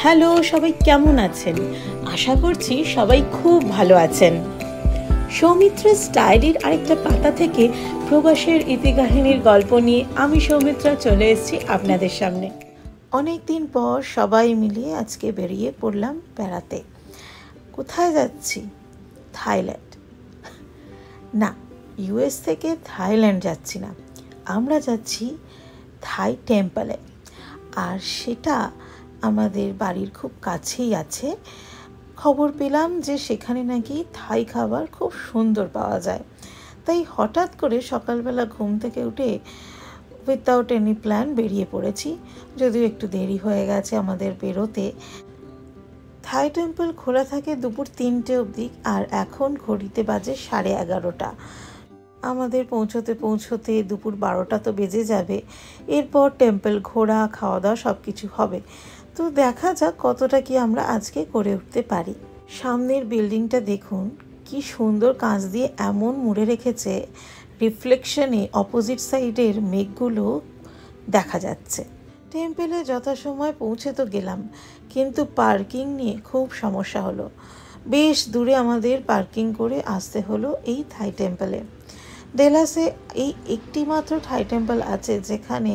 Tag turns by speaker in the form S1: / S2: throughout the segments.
S1: Hello, সবাই কেমন আছেন? আশা করছি সবাই খুব ভালো আছেন। সৌমিত্রা's ডায়েরির আরেকটা পাতা থেকে প্রবাসের ইতিকাহিনীর গল্প নিয়ে আমি সৌমিত্রা চলে এসেছি আপনাদের সামনে। অনেক দিন পর সবাই মিলে আজকে বেরিয়ে পড়লাম বেড়াতে। কোথায় যাচ্ছি? থাইল্যান্ড। না, ইউএস থেকে থাইল্যান্ড যাচ্ছি না, আমরা যাচ্ছি থাই টেম্পলে। আর সেটা আমাদের বাড়ির খুব কাছেই আছে। খবর পেলাম যে সেখানে নাকি থাই খাবার খুব সুন্দর পাওয়া যায়। তাই হঠাৎ করে সকালবেলা ঘুম থেকে উঠে উইথাউট এনি প্ল্যান বেরিয়ে পড়েছি, যদিও একটু দেরি হয়ে গেছে আমাদের বেরোতে। থাই টেম্পল খোলা থাকে দুপুর 3টে অবধি, আর এখন ঘড়িতে বাজে 11:30। আমাদের পৌঁছতে দুপুর 12টা তো বেজে যাবে। এরপর টেম্পল ঘোরা, খাওয়া দাওয়া সব কিছু হবে। তো দেখা যাক কতটা কি আমরা আজকে করে উঠতে পারি। সামনের বিল্ডিংটা দেখুন, কি সুন্দর কাঁচ দিয়ে এমন মুড়ে রেখেছে, রিফ্লেকশনে অপোজিট সাইডের মেঘগুলো দেখা যাচ্ছে। টেম্পলে যথাসময় পৌঁছে তো গেলাম, কিন্তু পার্কিং নিয়ে খুব সমস্যা হলো। বেশ দূরে আমাদের পার্কিং করে আসতে হলো এই থাই টেম্পলে। ডেলাসে এই একটি মাত্র থাই টেম্পল আছে যেখানে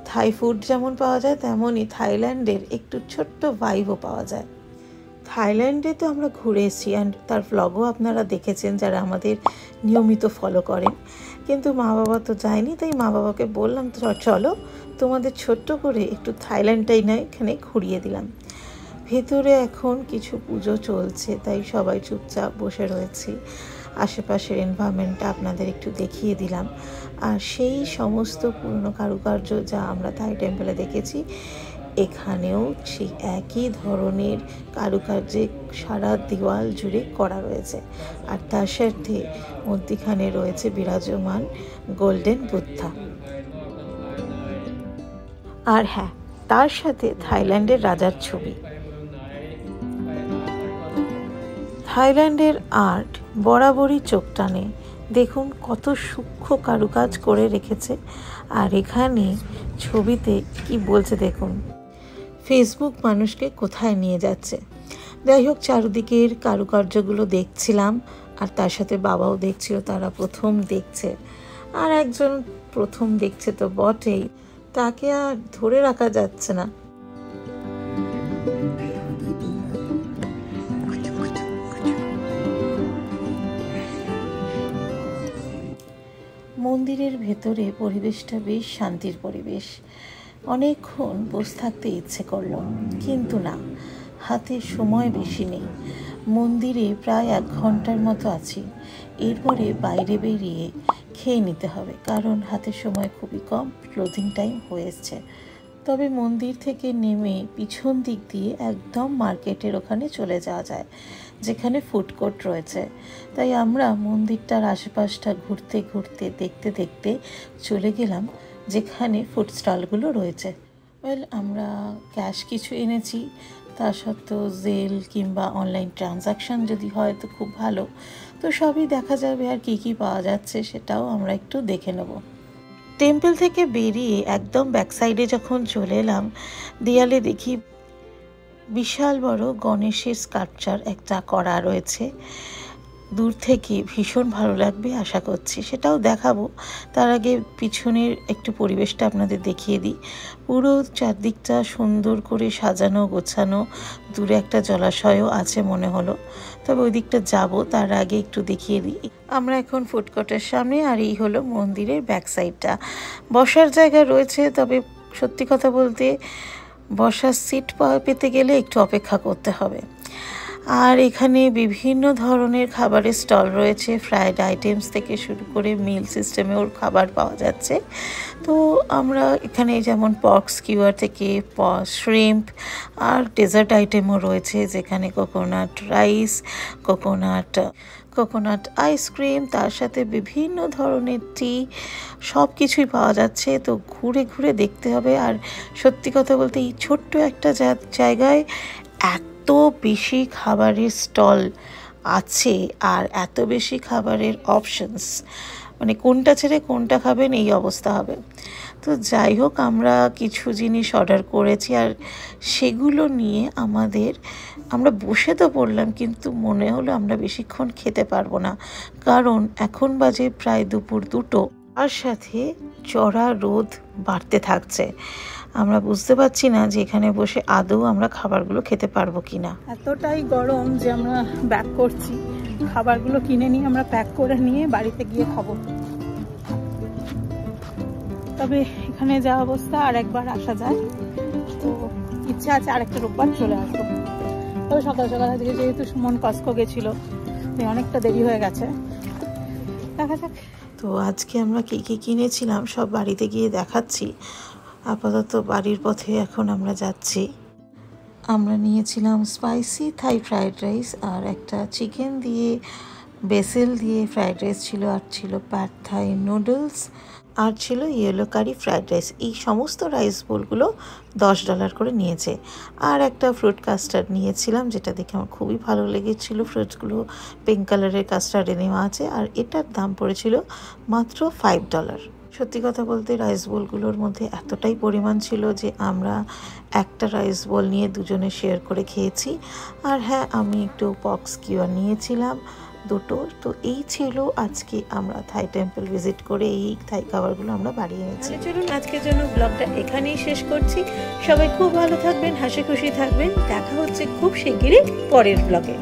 S1: থাই ফুড যেমন পাওয়া যায় তেমনই থাইল্যান্ডের একটু ছোট্ট ভাইবও পাওয়া যায়। থাইল্যান্ডে তো আমরা ঘুরে এসেছি, অ্যান্ড তার ভ্লগও আপনারা দেখেছেন যারা আমাদের নিয়মিত ফলো করেন। কিন্তু মা বাবা তো যায়নি, তাই মা বাবাকে বললাম চলো তোমাদের ছোট্ট করে একটু থাইল্যান্ডটাই না এখানে ঘুরিয়ে দিলাম। ভেতরে এখন কিছু পুজো চলছে, তাই সবাই চুপচাপ বসে রয়েছি। আশেপাশের এনভায়রনমেন্টটা আপনাদের একটু দেখিয়ে দিলাম। আর সেই সমস্ত পুরনো কারুকার্য যা আমরা থাই টেম্পলে দেখেছি, এখানেও সেই একই ধরনের কারুকার্যে সারা দেওয়াল জুড়ে করা রয়েছে। আর তার সাথে মধ্যিখানে রয়েছে বিরাজমান গোল্ডেন বুদ্ধা। আর হ্যাঁ, তার সাথে থাইল্যান্ডের রাজার ছবি। থাইল্যান্ডের আর্ট বরাবরই চোখ টানে। দেখুন কত সূক্ষ্ম কারুকাজ করে রেখেছে। আর এখানে ছবিতে কি বলছে দেখুন, ফেসবুক মানুষকে কোথায় নিয়ে যাচ্ছে। যাই হোক, চারদিকের কারুকার্যগুলো দেখছিলাম, আর তার সাথে বাবাও দেখছিল, তারা প্রথম দেখছে। আর একজন প্রথম দেখছে তো বটেই, তাকে আর ধরে রাখা যাচ্ছে না। মন্দিরের ভেতরে পরিবেশটা বেশ শান্তির পরিবেশ। অনেকক্ষণ বসে থাকতে ইচ্ছে করলো, কিন্তু না, হাতে সময় বেশি নেই। মন্দিরে প্রায় 1 ঘন্টার মতো আছি। এরপরে বাইরে বেরিয়ে খেয়ে নিতে হবে, কারণ হাতে সময় খুবই কম, ক্লোজিং টাইম হয়েছে। তবে মন্দির থেকে নেমে পিছন দিক দিয়ে একদম মার্কেটের ওখানে চলে যাওয়া যায়, যেখানে ফুড কোর্ট রয়েছে। তাই আমরা মন্দিরটার আশেপাশটা ঘুরতে ঘুরতে দেখতে দেখতে চলে গেলাম যেখানে ফুড স্টলগুলো রয়েছে। আমরা ক্যাশ কিছু এনেছি, তা সত্ত্বেও জেল কিংবা অনলাইন ট্রানজাকশান যদি হয় তো খুব ভালো। তো সবই দেখা যাবে, আর কি কি পাওয়া যাচ্ছে সেটাও আমরা একটু দেখে নেব। টেম্পল থেকে বেরিয়ে একদম ব্যাক সাইডে যখন চলে এলাম, দেয়ালে দেখি বিশাল বড় গণেশের স্কাল্পচার একটা করা রয়েছে। দূর থেকে ভীষণ ভালো লাগবে আশা করছি, সেটাও দেখাবো। তার আগে পিছনের একটু পরিবেশটা আপনাদের দেখিয়ে দিই। পুরো চারদিকটা সুন্দর করে সাজানো গোছানো। দূরে একটা জলাশয়ও আছে মনে হলো, তবে ওই দিকটা যাবো, তার আগে একটু দেখিয়ে দিই। আমরা এখন ফুড কোর্টের সামনে, আর এই হলো মন্দিরের ব্যাক সাইডটা। বসার জায়গা রয়েছে, তবে সত্যি কথা বলতে বসার সিট পেতে গেলে একটু অপেক্ষা করতে হবে। আর এখানে বিভিন্ন ধরনের খাবারের স্টল রয়েছে, ফ্রাইড আইটেমস থেকে শুরু করে মিল সিস্টেমেও খাবার পাওয়া যাচ্ছে। তো আমরা এখানে যেমন পর্ক স্কিউয়ার থেকে শ্রিম্প, আর ডেজার্ট আইটেমও রয়েছে, যেখানে কোকোনাট রাইস, কোকোনাট আইসক্রিম, তার সাথে বিভিন্ন ধরনের টি, সব কিছুই পাওয়া যাচ্ছে। তো ঘুরে ঘুরে দেখতে হবে। আর সত্যি কথা বলতে এই ছোট্ট একটা জায়গায় এত বেশি খাবারের স্টল আছে আর এত বেশি খাবারের অপশনস, মানে কোনটা ছেড়ে কোনটা খাবেন এই অবস্থা হবে। তো যাই হোক, আমরা কিছু জিনিস অর্ডার করেছি আর সেগুলো নিয়ে আমরা বসে তো পড়লাম, কিন্তু মনে হলো আমরা বেশিক্ষণ খেতে পারবো না, কারণ এখন বাজে প্রায় দুপুর 2টো, আর সাথে চড়া রোদ বাড়তে থাকছে। আমরা বুঝতে পারছি না যে এখানে বসে আদৌ আমরা খাবারগুলো খেতে পারবো কিনা। এতটাই গরম যে আমরা ব্যাক করছি, খাবারগুলো কিনে নিয়ে আমরা প্যাক করে নিয়ে বাড়িতে গিয়ে খাবো। তবে এখানে যা অবস্থা আর একবার আসা যায়, তো ইচ্ছা আছে আরেকটা রোববার চলে আসবো। তবে সকাল সকাল থেকে যেহেতু সুমন কস্কো গেছিল, অনেকটা দেরি হয়ে গেছে, দেখা যাক। তো আজকে আমরা কি কি কিনেছিলাম সব বাড়িতে গিয়ে দেখাচ্ছি। আপাতত বাড়ির পথে এখন আমরা যাচ্ছি। আমরা নিয়েছিলাম স্পাইসি থাই ফ্রাইড রাইস, আর একটা চিকেন দিয়ে বেসেল দিয়ে ফ্রাইড রাইস ছিল, আর ছিল প্যাড থাই নুডলস, আর ছিল ইয়েলো কারি ফ্রাইড রাইস। এই সমস্ত রাইস বোলগুলো $10 করে নিয়েছে। আর একটা ফ্রুট কাস্টার্ড নিয়েছিলাম, যেটা দেখে আমার খুবই ভালো লেগেছিল। ফ্রুটসগুলো পিঙ্ক কালারের কাস্টার্ডে নেওয়া আছে, আর এটার দাম পড়েছিল মাত্র $5। সত্যি কথা বলতে রাইস বোলগুলোর মধ্যে এতটাই পরিমাণ ছিল যে আমরা একটা রাইস বোল নিয়ে দুজনে শেয়ার করে খেয়েছি। আর হ্যাঁ, আমি একটু পক স্কিউয়ার নিয়েছিলাম 2টো। তো এই ছিল আজকে আমরা থাই টেম্পল ভিজিট করে এই থাই খাবারগুলো আমরা বাড়ি এনেছি। চলুন আজকের জন্য ব্লগটা এখানেই শেষ করছি। সবাই খুব ভালো থাকবেন, হাসি খুশি থাকবেন। দেখা হচ্ছে খুব শিগগিরই পরের ব্লগে।